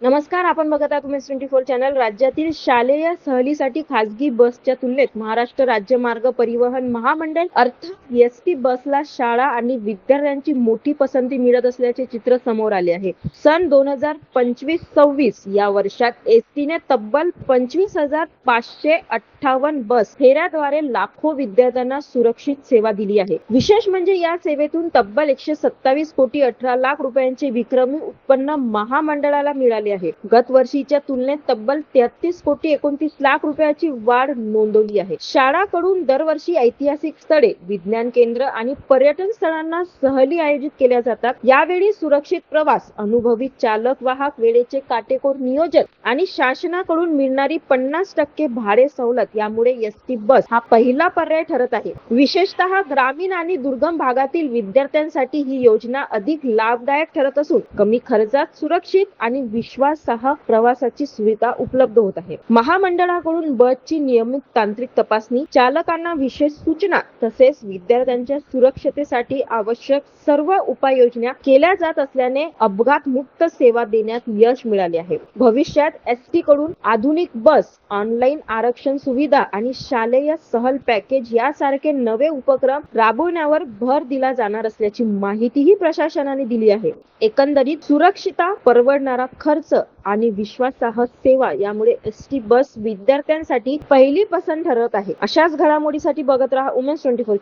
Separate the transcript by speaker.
Speaker 1: नमस्कार, आपण बघत आहात उमेश 24 चॅनल. राज्यातील शालेय सहलीसाठी खासगी बसच्या तुलनेत महाराष्ट्र राज्य मार्ग परिवहन महामंडळ अर्थात एसटी बसला शाळा आणि विद्यार्थ्यांची मोठी पसंती मिळत असल्याचे चित्र समोर आले आहे. सन 2025-26 या वर्षात एसटीने तब्बल 25,558 बस फेऱ्याद्वारे लाखो विद्यार्थ्यांना सुरक्षित सेवा दिली आहे. विशेष म्हणजे या सेवेतून तब्बल 127 कोटी 18 लाख रुपयांचे विक्रमी उत्पन्न महामंडळाला मिळाले आहे. गत वर्षीच्या तुलनेत तब्बल 33 कोटी 29 लाख रुपयाची वाढ नोंदवली आहे. शाळाकडून दरवर्षी ऐतिहासिक स्थळे, विज्ञान केंद्र आणि पर्यटन स्थळांना सहली आयोजित केल्या जातात. यावेळी सुरक्षित प्रवास, अनुभवी चालक वाहक, वेळेचे काटेकोर नियोजन आणि शासनाकडून मिळणारी 50% भाडे सवलत यामुळे एसटी बस हा पहिला पर्याय ठरत आहे. विशेषतः ग्रामीण आणि दुर्गम भागातील विद्यार्थ्यांसाठी ही योजना अधिक लाभदायक ठरत असून कमी खर्चात सुरक्षित आणि विश्वासार्ह प्रवासाची सुविधा उपलब्ध होत आहे. महामंडळाकडून बसची नियमित तांत्रिक तपासणी, चालकांना विशेष सूचना तसेच विद्यार्थ्यांच्या सुरक्षतेसाठी आवश्यक सर्व उपाययोजना केल्या जात असल्याने अपघात मुक्त सेवा देण्यात यश मिळाले आहे. भविष्यात एसटी कडून आधुनिक बस, ऑनलाईन आरक्षण सुविधा आणि शालेय सहल पॅकेज यासारखे नवे उपक्रम राबवण्यावर भर दिला जाणार असल्याची माहितीही प्रशासनाने दिली आहे. एकंदरीत सुरक्षितता, परवडणारा खर्च आणि विश्वासार्ह सेवा यामुळे एसटी बस विद्यार्थ्यांसाठी पहिली पसंत ठरत आहे. अशाच घडामोडीसाठी बघत राहा उमेश 24.